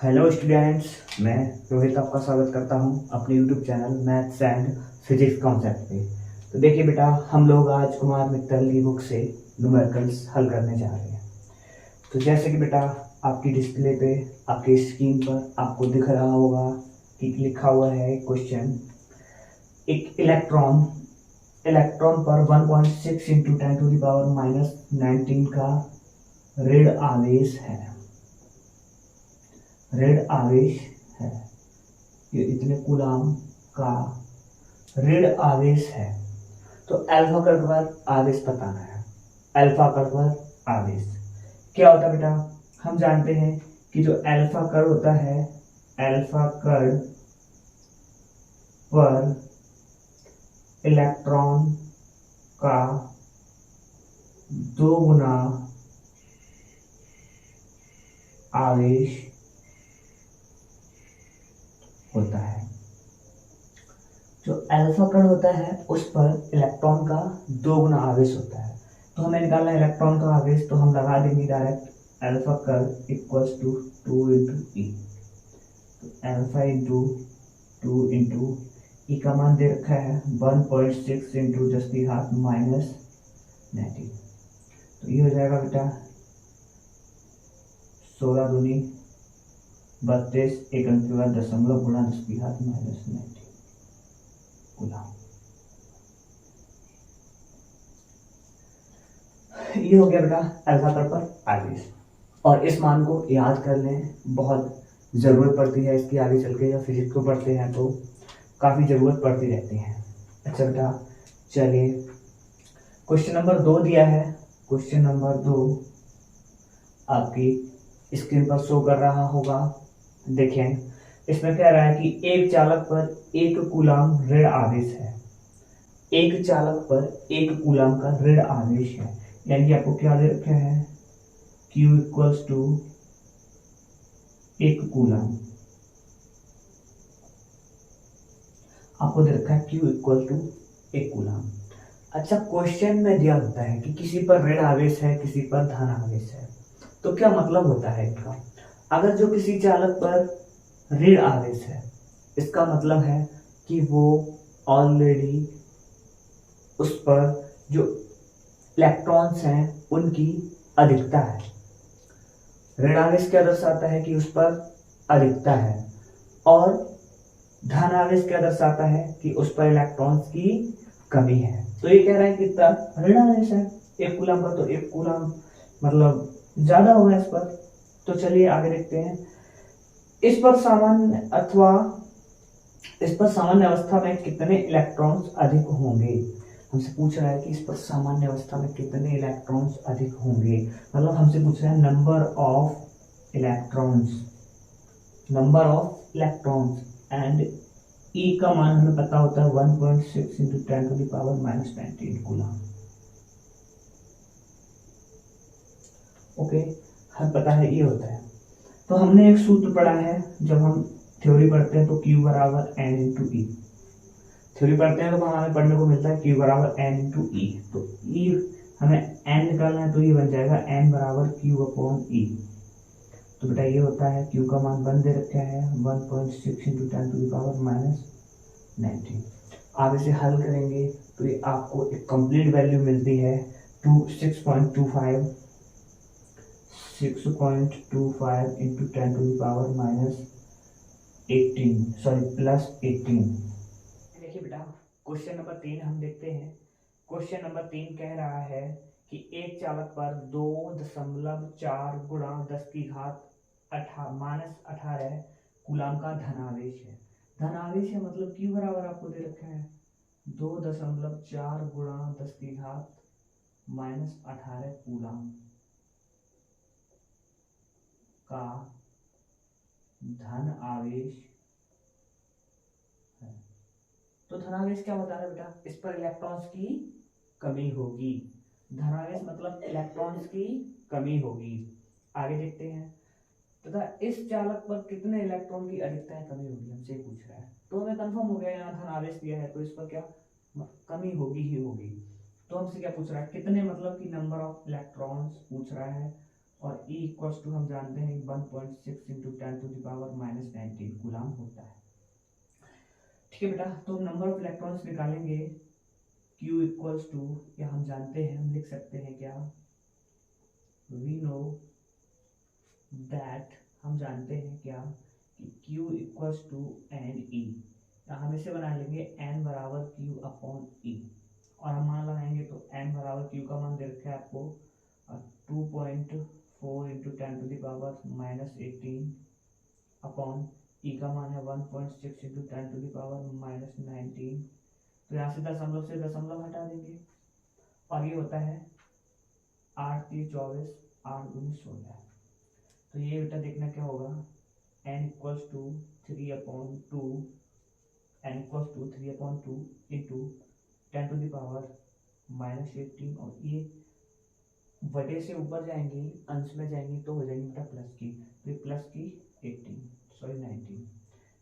Hello students, मैं रोहित आपका स्वागत करता हूं अपने YouTube channel maths and physics concept पे। तो देखिए बेटा, हम लोग आज कुमार मित्तल की बुक से न्यूमेरिकल्स हल करने जा रहे हैं। तो जैसे कि बेटा आपकी डिस्प्ले पे, आपकी स्क्रीन पर आपको दिख रहा होगा कि लिखा हुआ है क्वेश्चन। एक इलेक्ट्रॉन इलेक्ट्रॉन पर 1.6 इंटू 10⁻⁻19 का ऋण आवेश है। ऋण आवेश है, ये इतने कूलाम का ऋण आवेश है। तो अल्फा कण पर आवेश बताना है। अल्फा कण पर आवेश क्या होता है बेटा? हम जानते हैं कि जो अल्फा कण होता है, अल्फा कण पर इलेक्ट्रॉन का 2 गुना आवेश होता है। जो अल्फा कण होता है उस पर इलेक्ट्रॉन का 2 गुना आवेश होता है। तो हमें निकालना है इलेक्ट्रॉन का आवेश, तो हम लगा देंगे डायरेक्ट अल्फा कण इक्वल्स टू 2 इंटू ई। तो अल्फा इंटू 2 इंटू ई का मान दे रखा है 1.6 इंटू 10⁻⁻19। तो ये हो जाएगा बेटा 16 दूनी 32, एक अंक के बाद दशमलव गुणा 10⁻⁻19 कूलम। ये हो गया बेटा अल्फा कण पर आवेश। और इस मान को याद कर लें, बहुत ज़रूरत पड़ती है इसकी आगे चल के। जब फिजिक्स को पढ़ते हैं तो काफ़ी ज़रूरत पड़ती रहती है। अच्छा बेटा, चलिए क्वेश्चन नंबर 2 दिया है। क्वेश्चन नंबर 2 आपकी स्क्रीन पर शो कर रहा होगा। देखें, इसमें कह रहा है कि एक चालक पर 1 कूलाम ऋण आवेश है। एक चालक पर 1 कूलाम का ऋण आवेश है, यानी कि आपको क्या दे रखा है, Q इक्वल्स टू 1 कूलाम। आपको दे रखा है Q इक्वल टू 1 कूलाम। अच्छा, क्वेश्चन में दिया होता है कि किसी पर ऋण आवेश है, किसी पर धन आवेश है। तो क्या मतलब होता है इसका? अगर जो किसी चालक पर ऋण आवेश है, इसका मतलब है कि वो ऑलरेडी उस पर जो इलेक्ट्रॉन्स हैं उनकी अधिकता है। ऋण आवेश क्या दर्शाता है कि उस पर अधिकता है, और धन आवेश क्या दर्शाता है कि उस पर इलेक्ट्रॉन्स की कमी है। तो ये कह रहा है कितना ऋण आवेश है 1 कूलम पर, तो 1 कूलम मतलब ज्यादा होगा इस पर। तो चलिए आगे देखते हैं। इस पर सामान्य अवस्था में कितने इलेक्ट्रॉन्स अधिक होंगे। हमसे पूछ रहा है कि इस पर सामान्य अवस्था में कितने इलेक्ट्रॉन्स अधिक होंगे। मतलब हमसे पूछ रहा है नंबर ऑफ इलेक्ट्रॉन्स एंड ई का मान हमें पता होता है 1.6 इंटू 10⁻⁻19 कूलम। ओके, हमें पता है ये होता है। तो हमने एक सूत्र पढ़ा है, जब हम थ्योरी पढ़ते हैं तो Q बराबर N इंटू ई। थ्योरी पढ़ते हैं तो हमें पढ़ने को मिलता है Q बराबर N इंटू ई। तो ई हमें N निकालना है, तो ये बन जाएगा N बराबर Q अपॉन ई। तो बेटा ये होता है Q का मान 1 दे रखा है 1.6 इंटू 10⁻⁻19। आप इसे हल करेंगे तो ये आपको एक कंप्लीट वैल्यू मिलती है 6.25 इंटू 10⁻18 प्लस 18। देखिए बेटा, क्वेश्चन नंबर 3 हम देखते हैं। क्वेश्चन नंबर 3 कह रहा है कि एक चालक पर 2.4 गुणा 10 की घात -18 कूलाम का धनावेश है। धनावेश है मतलब Q बराबर आपको दे रखा है 2.4 गुणा 10 की घात -18 कूलाम का धन आवेश है। तो धनावेश क्या बता रहा है बेटा? इस पर इलेक्ट्रॉन्स की कमी होगी। धनावेश मतलब इलेक्ट्रॉन्स की कमी होगी। आगे देखते हैं। तथा इस चालक पर कितने इलेक्ट्रॉन की अधिकता है, कमी होगी, हमसे पूछ रहा है। तो हमें कंफर्म हो गया, यहाँ धनावेश दिया है तो इस पर क्या कमी होगी ही होगी। तो हमसे क्या पूछ रहा है, कितने मतलब कि नंबर ऑफ इलेक्ट्रॉन्स पूछ रहा है, और E इक्वल्स टू हम जानते हैं 1.6 इंटू 10⁻⁻19 कूलाम होता है। ठीक है बेटा, तो नंबर ऑफ इलेक्ट्रॉन्स निकालेंगे Q इक्वल्स टू, या हम जानते हैं, हम लिख सकते हैं क्या, वी नो दैट, हम जानते हैं क्या कि Q equals to N E, या हम इसे बना लेंगे n बराबर Q अपॉन E, और हम मान लगाएंगे तो n बराबर Q का मान दे रखा है आपको 2.4 इंटू 10⁻⁻18 अपॉन E का मान है 1.6 इंटू 10⁻⁻19। तो यहाँ से दशमलव हटा देंगे और ये होता है 8 3 24 8 दूनी 16। तो ये बेटा देखना क्या होगा, n equals to 3/2, n equals to 3/2 into 10⁻⁻18, और ये बटे से ऊपर जाएंगी अंश में जाएंगी तो हो जाएंगी बेटा प्लस की, तो ये प्लस की 19।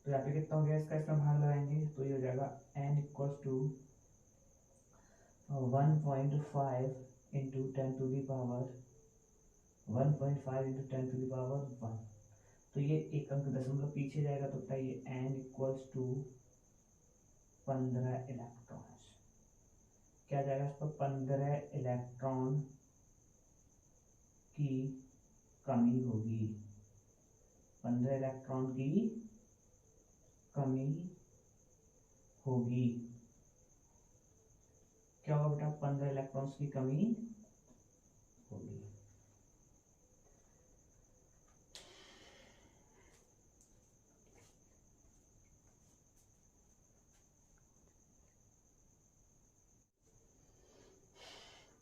तो यहाँ पे कितना हो गया इसका भाग लगाएंगे तो ये हो जाएगा n इक्वल्स टू 1.5 इंटू 10⁻1। तो ये एक अंक दशमलव पीछे जाएगा तो बेटा ये n इक्वल्स टू 15 इलेक्ट्रॉन्स, क्या जाएगा इस पर 15 इलेक्ट्रॉन की कमी होगी, 15 इलेक्ट्रॉन की कमी होगी। क्या होगा बेटा, 15 इलेक्ट्रॉन्स की कमी होगी।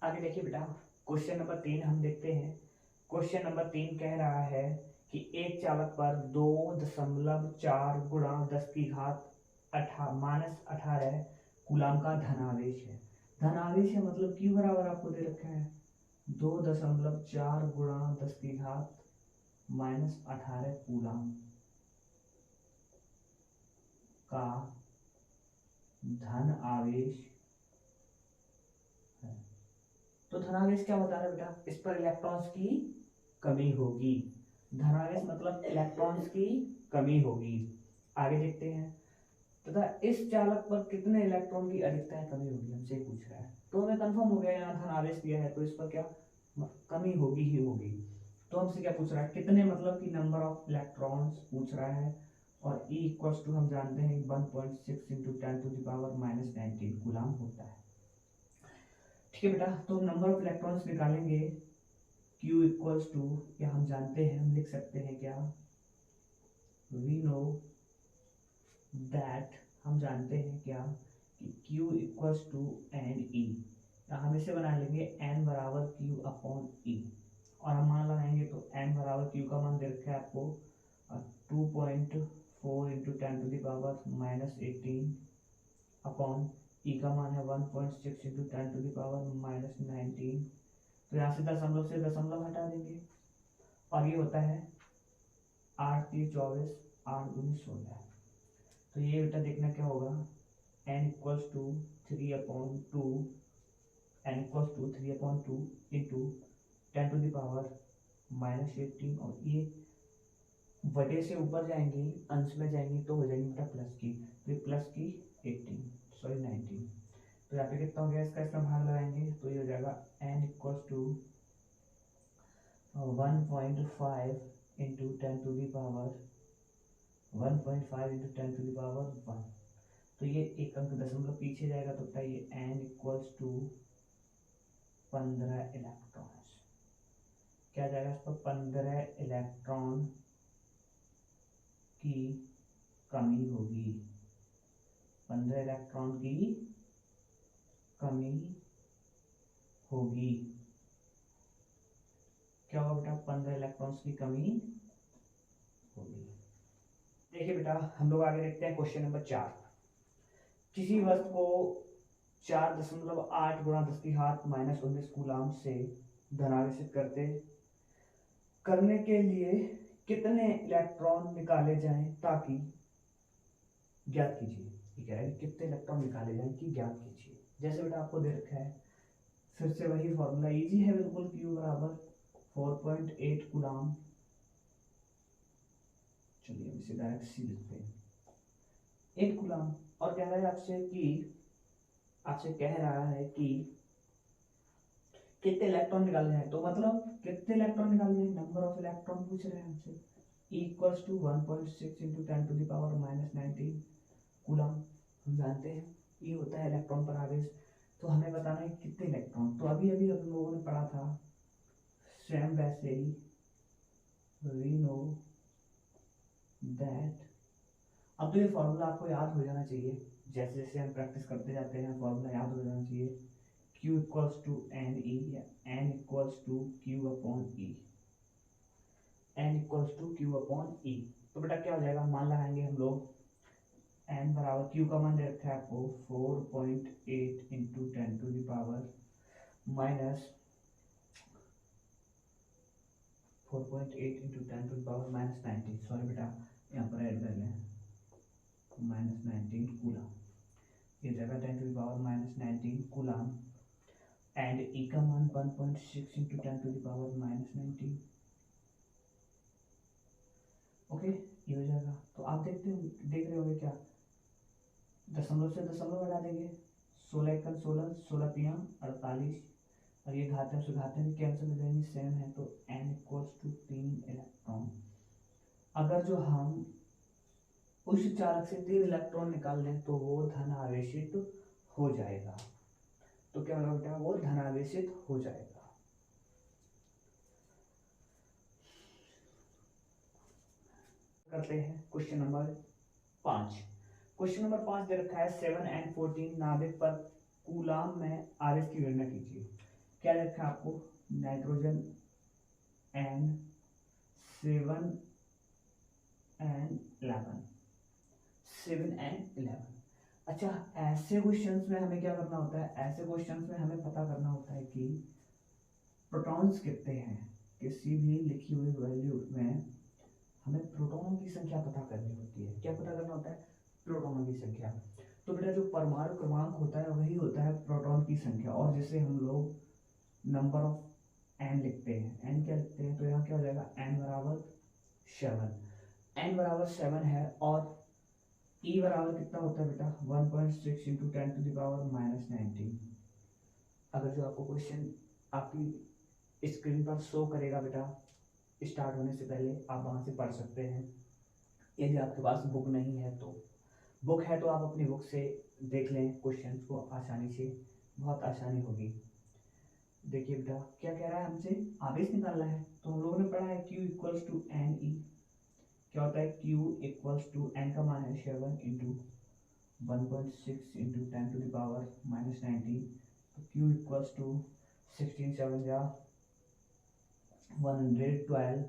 आगे देखिए बेटा, क्वेश्चन नंबर 3 हम देखते हैं। क्वेश्चन नंबर 3 कह रहा है कि एक चालक पर 2.4 गुणा 10 की घात -18 कूलाम का धनावेश है। धनावेश है मतलब Q बराबर आपको दे रखा है 2.4 गुणा 10 की घात -18 कूलाम का धन आवेश है। तो धनावेश क्या बता रहा है बेटा, इस पर इलेक्ट्रॉन्स की कमी होगी। धनावेश मतलब इलेक्ट्रॉन्स की कमी होगी। आगे देखते हैं, तथा इस चालक पर कितने इलेक्ट्रॉन की अधिकता है कमी होगी, हमसे पूछ रहा है। तो हमें कंफर्म हो गया, यहाँ धनावेश दिया है तो इस पर क्या कमी होगी ही होगी। तो हमसे क्या पूछ रहा है, कितने मतलब कि नंबर ऑफ इलेक्ट्रॉन्स पूछ रहा है, और E इक्वल्स टू हम जानते हैं 1.6 इंटू 10⁻⁻19 कूलाम होता है। ठीक है बेटा, तो नंबर ऑफ इलेक्ट्रॉन्स निकालेंगे Q इक्वल्स टू, या हम जानते हैं, हम लिख सकते हैं क्या, वी नो दैट, हम जानते हैं क्या कि Q equals to N E, या हम इसे बना लेंगे n बराबर Q अपॉन E, और हम मान लगाएंगे तो n बराबर Q का मान दे रखा है आपको 2.4 इंटू 10⁻⁻18 अपॉन E का मान है 1.6 इंटू 10⁻⁻19। तो यहाँ से दशमलव हटा देंगे और ये होता है 8 3 24 8 दूनी 16। तो ये बेटा देखना क्या होगा, n equals to 3/2, n equals to 3/2 into 10⁻⁻18, और ये बटे से ऊपर जाएंगी अंश में जाएंगी तो हो जाएंगी बेटा प्लस की, तो ये प्लस की 19। तो यहाँ पे कितना हो गया इसका भाग लगाएंगे तो ये हो जाएगा n इक्वल्स टू 1.5 इंटू 10⁻1। तो ये एक अंक दशमलव पीछे जाएगा तो बेटा ये n इक्वल्स टू 15 इलेक्ट्रॉन्स, क्या जाएगा इस पर 15 इलेक्ट्रॉन की कमी होगी, 15 इलेक्ट्रॉन की कमी होगी। क्या होगा बेटा, 15 इलेक्ट्रॉन्स की कमी होगी। देखिए बेटा, हम लोग आगे देखते हैं क्वेश्चन नंबर 4। किसी वस्तु को 4.8 गुणा 10 की घात -19 कूलाम से धनावेशित करने के लिए कितने इलेक्ट्रॉन निकाले जाएं ताकि ज्ञात कीजिए। ठीक है, कितने इलेक्ट्रॉन निकाले जाएं कि ज्ञात कीजिए। जैसे बेटा आपको दे रखा है, फिर से वही फॉर्मूला इजी है बिल्कुल, Q बराबर 4.8 कूलाम। चलिए हम इसे डायरेक्ट सी लिखते हैं, 8 कूलाम। और कह रहा है आपसे कह रहा है कि कितने इलेक्ट्रॉन निकालने हैं, तो मतलब कितने इलेक्ट्रॉन निकालने हैं, नंबर ऑफ इलेक्ट्रॉन पूछ रहे हैं हमसे, इक्वल्स टू 1.6 इंटू 10⁻⁻19 कूलम। हम जानते हैं ये होता है इलेक्ट्रॉन पर आवेश। तो हमें बताना है कितने इलेक्ट्रॉन। तो अभी अभी हम लोगों ने पढ़ा था, सेम वैसे ही वी नो दैट। अब तो ये फॉर्मूला आपको याद हो जाना चाहिए, जैसे जैसे हम प्रैक्टिस करते जाते हैं फॉर्मूला याद हो जाना चाहिए। Q equals to N E या N equals to Q upon E, N equals to Q upon E. तो बेटा क्या हो जाएगा, मान लगाएंगे हम लोग N बराबर, Q का मान दे रखा है आपको 4.8 इंटू 10⁻⁻⁻19। 4.8 इंटू 10⁻⁻19, सॉरी बेटा यहाँ पर ऐड कर लें, -19 कूलम। ये जगह 10⁻⁻19 कूलम एंड ई का मान 1.6 इंटू 10⁻⁻19। ओके, ये हो जाएगा। तो आप देख रहे होंगे क्या, दशमलव से दशमलव हटा देंगे, 16 एकम 16, 16 तियां 48, और ये घाते से घाते भी कैंसिल हो जाएंगे, सेम है। तो n इक्वल्स टू 3 इलेक्ट्रॉन। अगर जो हम उस चालक से 3 इलेक्ट्रॉन निकाल लें तो वो धन आवेशित हो जाएगा। तो क्या होगा बेटा, वो धनावेशित हो जाएगा। करते हैं क्वेश्चन नंबर 5। क्वेश्चन नंबर 5 दे रखा है 7n14 नाभिक पर कूलाम में आवेश की गणना कीजिए। क्या दे रखा है आपको, नाइट्रोजन n 7n11। अच्छा, ऐसे क्वेश्चंस में हमें क्या करना होता है, ऐसे क्वेश्चंस में हमें पता करना होता है कि प्रोटॉन्स कितने हैं। किसी भी लिखी हुई वैल्यू में हमें प्रोटॉनों की संख्या पता करनी होती है। क्या पता करना होता है, प्रोटॉनों की संख्या। तो बेटा जो परमाणु क्रमांक होता है वही होता है प्रोटॉन की संख्या, और जिसे हम लोग नंबर ऑफ एन लिखते हैं। एन क्या लिखते हैं, तो यहाँ क्या हो जाएगा, एन बराबर 7। एन बराबर 7 है, और ई बराबर कितना होता है बेटा, 1.6 इंटू 10⁻⁻19। अगर जो आपको क्वेश्चन आपकी स्क्रीन पर शो करेगा बेटा, स्टार्ट होने से पहले आप वहां से पढ़ सकते हैं। यदि आपके पास बुक नहीं है तो, बुक है तो आप अपनी बुक से देख लें क्वेश्चन को आसानी से, बहुत आसानी होगी। देखिए बेटा क्या कह रहा है, हमसे आवेश निकालना है। तो हम लोगों ने पढ़ा है Q equals to N e. क्या होता है, Q इक्वल्स टू एन का मान है 7 इंटू 1.6 इंटू 10⁻⁻19। तो Q इक्वल्स टू 16 7 जा 112,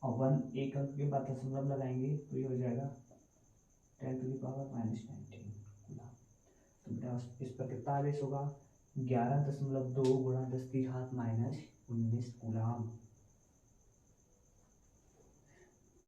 और 1 एक अंक के बाद दशमलव लगाएंगे तो ये हो जाएगा 10⁻⁻19 कूलम। तो बेटा इस पर कितना आवेश होगा, 11.2 गुणा 10⁻⁻19 कूलम।